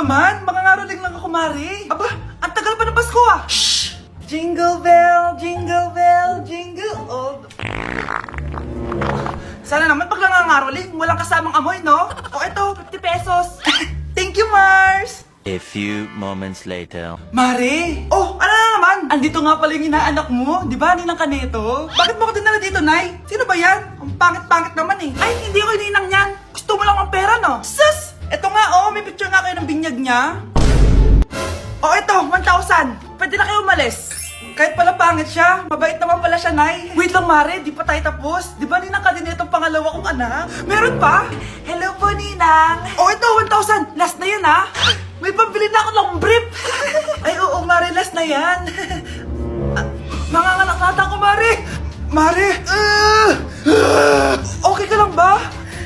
naman? Mangangaroling lang ako, Mare. Aba, ang tagal pa ng Pasko ah. Shh! Jingle bell, jingle bell, jingle all the... Sana naman pag nangangaroling, walang kasamang amoy, no? O eto, 50 pesos. Thank you, Mars! A few moments later. Mare! Oh, ano na naman? Andito nga pala yung inaanak mo. Di ba, ninang ka nito? Bakit mo ko dinala dito, Nay? Sino ba yan? Ang pangit-pangit naman eh. Ay, hindi ko ninang yan. Gusto mo lang ang pera, no? Sus! Eto nga, oh. May picture nga kayo ng binyag niya. Oh, eto, 1,000. Pwede na kayo umalis. Kahit pala pangit siya, mabait naman pala siya, Nay. Wait lang, Mare. Di pa tayo tapos. Di ba ninang ka din itong pangalawa kong anak? Meron pa? Hello po, ninang. Oh, ito, 1,000. Last na yun, ha? May pambili na ako ng brief. Ay, oo, Mare, last na yan. Manganganak nata ko, Mare. Mare! Okay ka lang ba?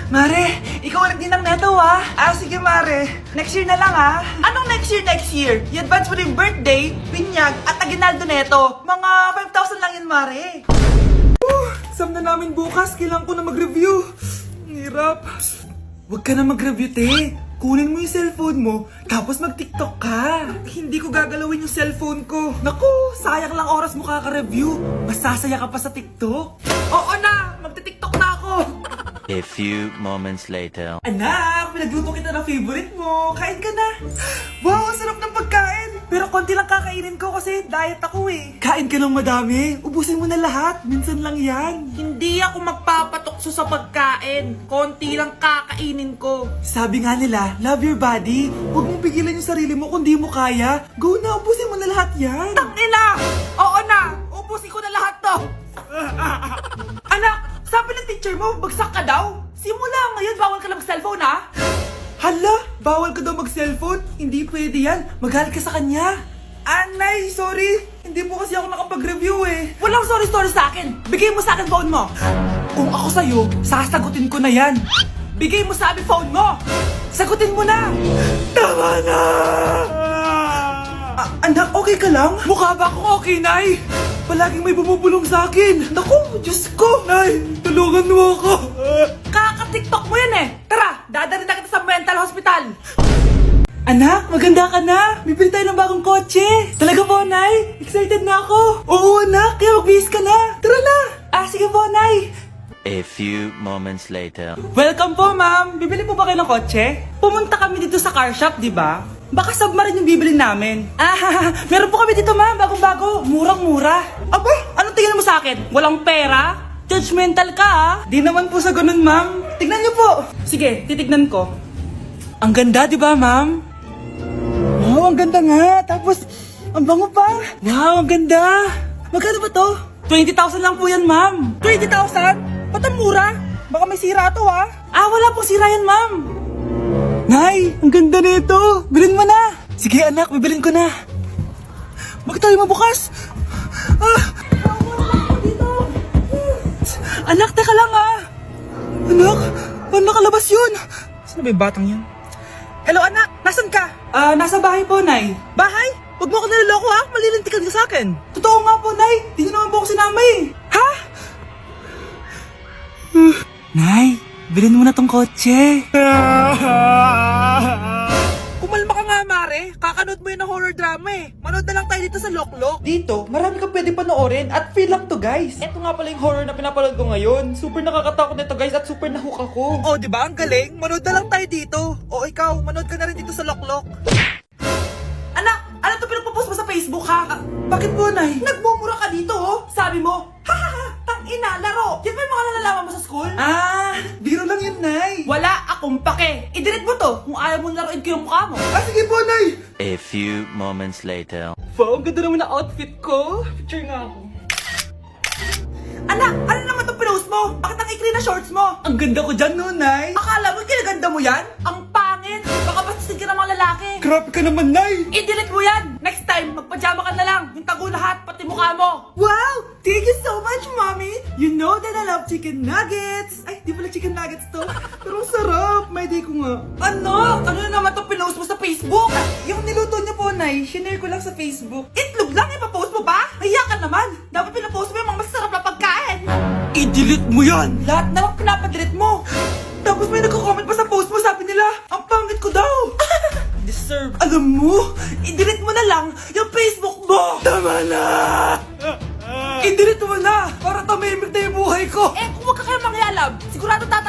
Mare, ikaw ulit din ang neto, ha? Sige, Mare. Next year na lang, ha? Anong next year, next year? I-advance mo na yung birthday, binyag, at aginaldo neto. Mga 5,000 lang yun, Mare. Exam na namin bukas. Kailangan ko na mag-review. Ang hirap. Huwag ka na mag-review, te. Kunin mo yung cellphone mo, tapos mag-TikTok ka. Hindi ko gagalawin yung cellphone ko. Naku, sayang lang oras mo kaka-review. Masasaya ka pa sa TikTok. Oo na, magti-TikTok na ako. A few moments later. Anak, pinagluto kita ng favorite mo. Kain ka na. Wow, ang sarap ng pagkain. Pero konti lang kakainin ko kasi diet ako eh. Kain ka ng madami. Ubusin mo na lahat. Minsan lang yan. Hindi ako magpapatukso sa pagkain. Konti lang kakainin ko. Sabi nga nila, love your body. Huwag mong pigilan yung sarili mo kung di mo kaya. Go na, ubusin mo na lahat yan. Tangina! Oo na! Ubusin ko na lahat to! Anak, sabi ng teacher mo, bagsak ka daw. Simula ngayon, bawal ka lang mag-cellphone, ha? Hala, bawal ka daw mag-cellphone. Hindi pwede yan. Magalit ka sa kanya. Anay, sorry. Hindi po kasi ako nakapag-review eh. Walang sorry-sorry sa akin. Bigay mo sa akin phone mo. Kung ako sa'yo, sasagutin ko na yan. Bigay mo sa akin phone mo. Sagutin mo na. Tama na. Anak, okay ka lang? Mukha ba akong okay, Nay? Palaging may bumubulong sa akin. Naku, Diyos ko. Nay, tulungan mo ako. Kaka-TikTok mo yan eh. Tara, dadalhin na kita sa mental hospital. Anak, maganda ka na. Bibili tayo ng bagong kotse. Talaga po, Nay? Excited na ako. Oo, anak. Kaya magbihis ka na. Tara na. Sige po, Nay. A few moments later. Welcome po, ma'am. Bibili po ba kayo ng kotse? Pumunta kami dito sa car shop, di ba? Baka submarine yung bibili namin. Meron po kami dito, ma'am. Bagong-bago. Murang-mura. Aba, anong tingin mo sa akin? Walang pera? Judgmental ka, ah. Di naman po sa ganun, ma'am. Tignan niyo po. Sige, titignan ko. Ang ganda, di ba, ma'am? Wow, ang ganda nga. Tapos, ang bango pa. Wow, ang ganda. Magkano ba to? 20,000 lang po yan, ma'am. 20,000? Ba't ang mura? Baka may sira to, ah. Wala pong sira yan, ma'am. Nay, ang ganda nito. Bilhin mo na. Sige, anak, bibilin ko na. Bakit tayo mabukas? Anak, teka lang, ah. Anak, paano nakalabas yun? Saan ba yung batang yun? Hello, anak. Nasaan ka? Nasa bahay po, Nay. Bahay? Huwag mo ako naloloko, ha? Malilintikan ka sa akin. Totoo nga po, Nay. Di naman po ako sinama, eh. Ha? Nay, bilhin mo na tong kotse. Kumalma ka nga, Mare. Kakanood mo yun ng horror drama eh. Manood na lang tayo dito sa Loklok. Dito, marami ka pwede panoorin at free lang to, guys. Ito nga pala yung horror na pinapanood ko ngayon. Super nakakatakot nito, guys, at super nahook ako. Oh, di ba? Ang galing. Manood na lang tayo dito. O ikaw, manood ka na rin dito sa Loklok. Anak, ano to pinagpo-post mo sa Facebook, ha? Bakit po, Nay? Nagmumura ka dito, oh. Sabi mo, hahaha, tang-ina, laro. Yan ba yung mga nalalaman mo sa school? Biro lang yun, Nay. Wala akong pake. I-delete mo to kung ayaw mo laruin ko yung mukha mo. Sige po, Nay. A few moments later. Wow, ang ganda naman na outfit ko. Picture nga ako. Anak, ano naman itong pinost mo? Bakit ang ikli na shorts mo? Ang ganda ko dyan, no, Nay? Akala mo kinaganda mo yan? Ang pangit. Baka bastasin ka ng mga lalaki. Grabe ka naman, Nay. I-delete mo yan. Next time, magpajama ka na lang. Yung tago lahat, pati mukha mo. Wow! Thank you so much, Mommy! You know that I love chicken nuggets! Ay, di pala chicken nuggets to. Pero ang sarap! May day ko nga. Ano? Ano na naman itong pinost mo sa Facebook? Yung niluto niyo po, Nay, shinare ko lang sa Facebook. Itlog lang, ipapost mo ba? Hiya ka naman. Dapat pinapost mo yung mga masarap na pagkain. I-delete mo yan! Lahat na lang pinapadelete mo. Tapos may nagko-comment pa sa post mo, sabi nila, ang pangit ko daw! Deserve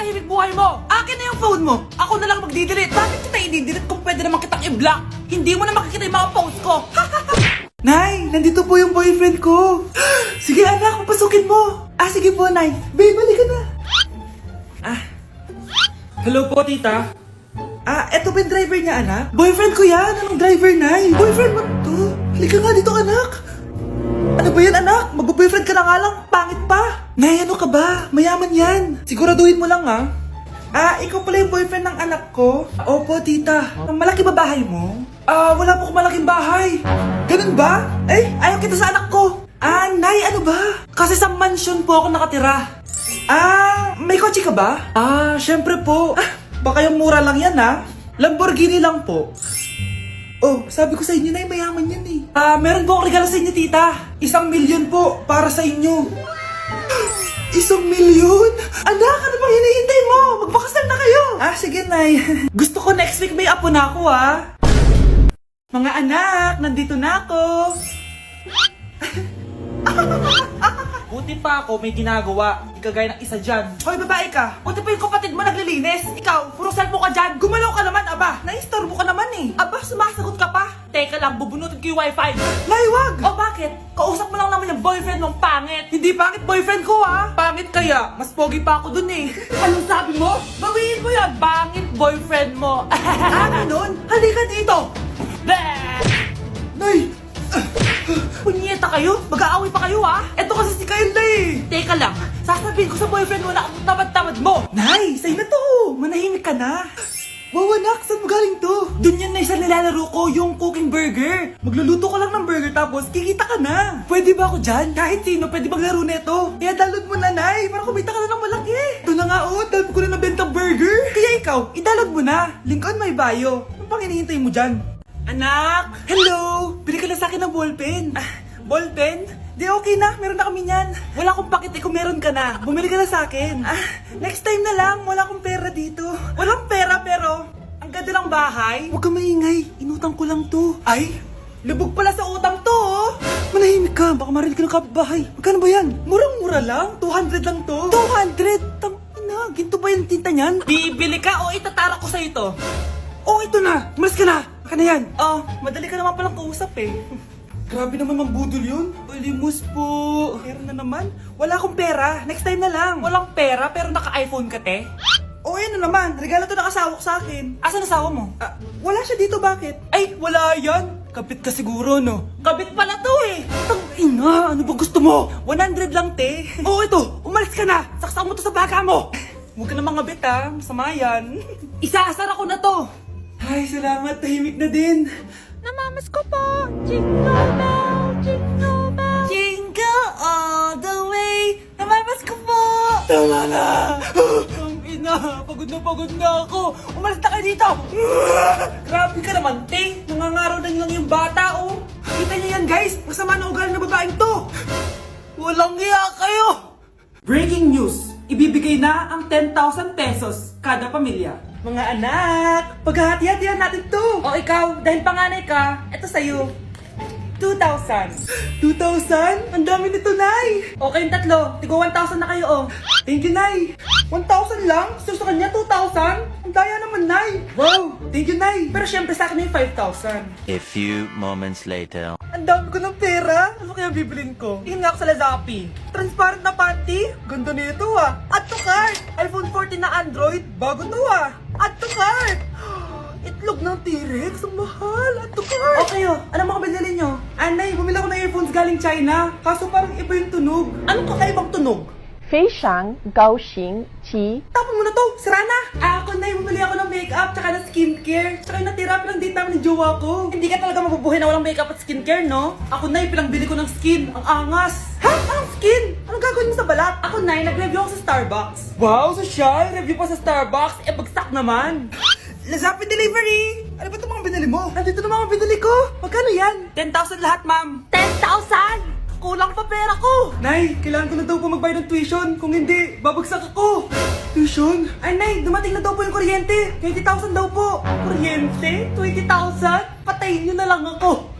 manahimik buhay mo. Akin na yung phone mo. Ako na lang magdidelete. Bakit kita i-delete kung pwede naman kitang i-block? Hindi mo na makikita yung mga post ko. Nay, nandito po yung boyfriend ko. Sige anak, papasukin mo. Sige po, Nay. Babe, balik ka na. Hello po, tita. Eto ba yung driver niya, anak? Boyfriend ko yan. Anong driver, Nay? Boyfriend mo to? Halika nga dito, anak. Ano ba yan, anak? Mag-boyfriend ka na nga lang. Pangit pa. Nay, ano ka ba? Mayaman yan. Siguraduhin mo lang, ikaw pala yung boyfriend ng anak ko? Opo, tita. Malaki ba bahay mo? Wala po akong malaking bahay. Ganun ba? Ayaw kita sa anak ko. Nay, ano ba? Kasi sa mansion po ako nakatira. May kotse ka ba? Syempre po. Baka yung mura lang yan, Lamborghini lang po. Oh, sabi ko sa inyo, Nay, mayaman yan eh. Meron po akong regalo sa inyo, tita. 1,000,000 po para sa inyo. 1,000,000? Anak, ano bang hinihintay mo? Magpakasal na kayo. Sige, Nay. Gusto ko next week may apo na ako, Mga anak, nandito na ako. Buti pa ako may ginagawa. Di kagaya ng isa dyan. Hoy, babae ka. Buti pa yung kapatid mo naglilinis. Ikaw, puro cellphone ka dyan. Gumalaw ka naman, aba. Naistorbo ka naman eh. Aba, sumasagot ka pa. Teka lang, bubunutin ko yung wifi. Nay, wag. O bakit? Kausap mo lang naman yung boyfriend mong pangit. Hindi pangit boyfriend ko, Pangit kaya. Mas pogi pa ako dun eh. Anong sabi mo? Bawiin mo yan. Pangit boyfriend mo. Ganun? Halika dito. Nay! Punyeta kayo? Mag-aaway pa kayo, Eto kasi si Kyle na eh. Teka lang, sasabihin ko sa boyfriend mo na ang tamad-tamad mo. Nay, sa'yo na to. Manahimik ka na. Wow, anak, saan mo galing to? Dun yan na isa nilalaro ko, yung cooking burger. Magluluto ka lang ng burger tapos kikita ka na. Pwede ba ako dyan? Kahit sino, pwede maglaro nito. Kaya download mo na, Nay, para kumita ka na ng malaki. Ito na nga, dami ko na nabentang burger. Kaya ikaw, i-download mo na. Link on my bio. Ano pang hinihintay mo dyan? Anak! Hello! Bili ka na sa akin ng ballpen. Ballpen? Di okay na, meron na kami niyan. Wala akong pakit kung meron ka na. Bumili ka na sa akin. Next time na lang, wala akong pera dito. Walang pera pero, ang ganda ng bahay. Huwag ka maingay, inutang ko lang to. Ay, lubog pala sa utang to, Manahimik ka, baka marinig ka ng kapitbahay. Magkano ba yan? Murang-mura lang, 200 lang to. 200? Tangina, ginto ba yung tinta niyan? Bibili ka o itatara ko sa ito? Ito na! Umalis ka na! Baka na yan! Madali ka naman palang kausap eh. Grabe naman mambudol yun. Ulimos po. Meron na naman. Wala akong pera. Next time na lang. Walang pera pero naka-iPhone ka, te? Ano naman. Regalo to ng asawa ko sa akin. Asan asawa mo? Wala siya dito, bakit? Ay, wala yan. Kabit ka siguro, no? Kabit pala to eh. Tangina, ano ba gusto mo? 100 lang, te. Ito. Umalis ka na. Saksak mo to sa baga mo. Huwag ka na mga bit, Masama yan. Isaasar ako na to. Ay, salamat. Tahimik na din. Namamas ko po. Jingle bell, jingle bell. Jingle all the way. Namamas ko po. Tama na. Ang ina, pagod na ako. Umalis na kayo dito. Grabe ka naman, te. Nangangaraw na lang yung bata, Kita niyo yan, guys. Masama na ugali na babaeng to. Walang iya kayo. Breaking news. Ibibigay na ang 10,000 pesos kada pamilya. Mga anak, paghahati-hatihan natin to. Ikaw, dahil panganay ka, eto sa'yo. 2,000. 2,000? Ang dami nito, Nay. Okay, yung tatlo. Tigo 1,000 na kayo, Thank you, Nay. 1,000 lang? So sa kanya, 2,000? Ang daya naman, Nay. Wow, thank you, Nay. Pero syempre sa akin yung 5,000. A few moments later. Ang dami ko ng pera. Ano kaya bibilin ko? Tingin nga ako sa Lazappi. Transparent na panty. Ganda nito, Add to cart. iPhone 14 na Android. Bago to, Add to cart. Itlog ng T-Rex. Ang mahal. Add to cart. Okay, ano mga binili nyo? Anay, bumili ako ng earphones galing China. Kaso parang iba yung tunog. Anong kakaibang tunog? 非常高兴其 Tapon mo na to, sira na! Ako na, bumili ako ng makeup, tsaka ng skincare. Tsaka yung natira, pinang-date namin ng jowa ko. Hindi ka talaga mabubuhay na walang makeup at skincare, no? Ako na, pinang-bili ko ng skin. Ang angas! Ha? Anong skin? Anong gagawin mo sa balat? Ako na, nag-review ako sa Starbucks. Wow, social! Review pa sa Starbucks? Bagsak naman! Lazappi delivery! Ano ba itong mga binili mo? Nandito na mga binili ko! Magkano yan? 10,000 lahat, ma'am. 10,000! Kulang pa pera ko! Nay, kailangan ko na daw po magbayad ng tuition. Kung hindi, babagsak ako. Tuition? Ay, Nay, dumating na daw po yung kuryente. 20,000 daw po. Kuryente? 20,000? Patayin niyo na lang ako.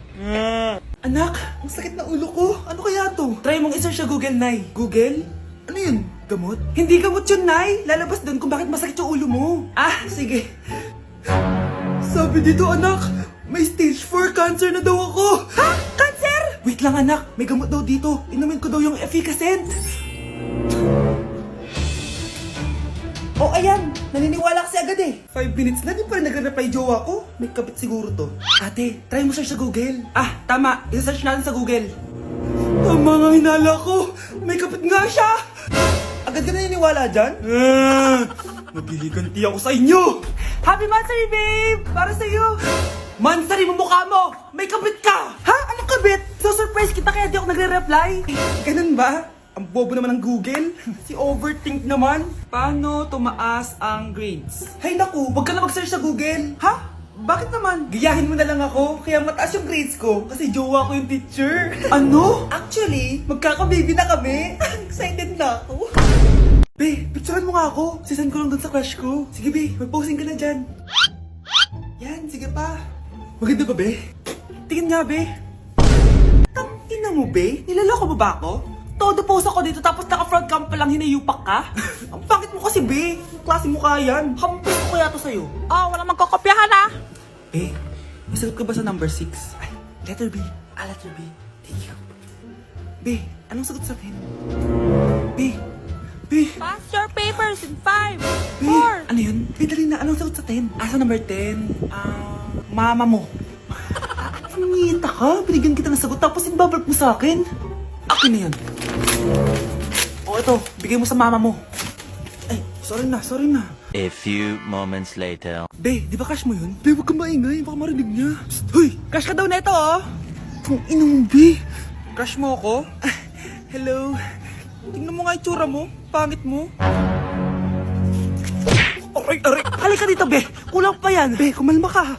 Anak, ang sakit na ulo ko. Ano kaya to? Try mong isearch sa Google, Nay. Google? Ano yun? Gamot? Hindi gamot yun, Nay. Lalabas doon kung bakit masakit yung ulo mo. Ah, sige. Sabi dito, anak, may stage 4 cancer na daw ako. Ha? Cancer? Wait lang, anak. May gamot daw dito. Inumin ko daw yung efficacent. Oh, ayan. Naniniwala kasi agad eh. 5 minutes na, di pa rin nagre-reply jowa ko. May kapit siguro to. Ate, try mo search sa Google. Ah, tama. I-search natin sa Google. Tama nga hinala ko. May kapit nga siya. Agad ka naniniwala dyan? Maghihigante ako sa inyo. Happy Mansari, babe! Para sa'yo. Mansari mo mukha mo! May kabit ka! Ha? Anong kabit? So surprise kita kaya di ako nagre-reply. Ganun ba? Ang bobo naman ng Google. Si overthink naman. Paano tumaas ang grades? Hay naku, wag ka na mag-search sa Google. Ha? Bakit naman? Gayahin mo na lang ako, kaya mataas yung grades ko kasi jowa ko yung teacher. Ano? Actually, magkaka-baby na kami. Excited na ako. Be, picturean mo nga ako. Sisend ko lang dun sa crush ko. Sige, be, mag-posing ka na dyan. Yan, sige pa. Maganda ba, be? Tingin nga, be. Tangina mo, be? Nilaloko mo ba ako? Todo post ako dito tapos naka-front cam pa lang hinayupak ka? Ang pangit mo kasi, be. Ang klase mo kaya yan. Hampos ko kaya to sa'yo. Oh, walang magkokopyahan ah. Be, may sagot ka ba sa number 6? Ay, letter B. Ah, letter B. Thank you. Be, anong sagot sa atin? Be, Pass your papers in 5, Be, 4. ano yun? Be, dali na. Anong sagot sa 10? Sa number 10? Mama mo. Nangihita ka? Binigyan kita ng sagot tapos inbabalik mo sa akin? Akin na yun. O, ito. Bigay mo sa mama mo. Ay, sorry na. A few moments later. Be, di ba crush mo yun? Be, huwag kang maingay. Baka marinig niya. Psst, hoy! Crush ka daw na ito, oh! Kung ina mo, Be. Crush mo ako? Hello. Tingnan mo nga itsura mo. Pangit mo. Aray! Halika dito, Be. Kulang pa yan. Be, kumalma ka.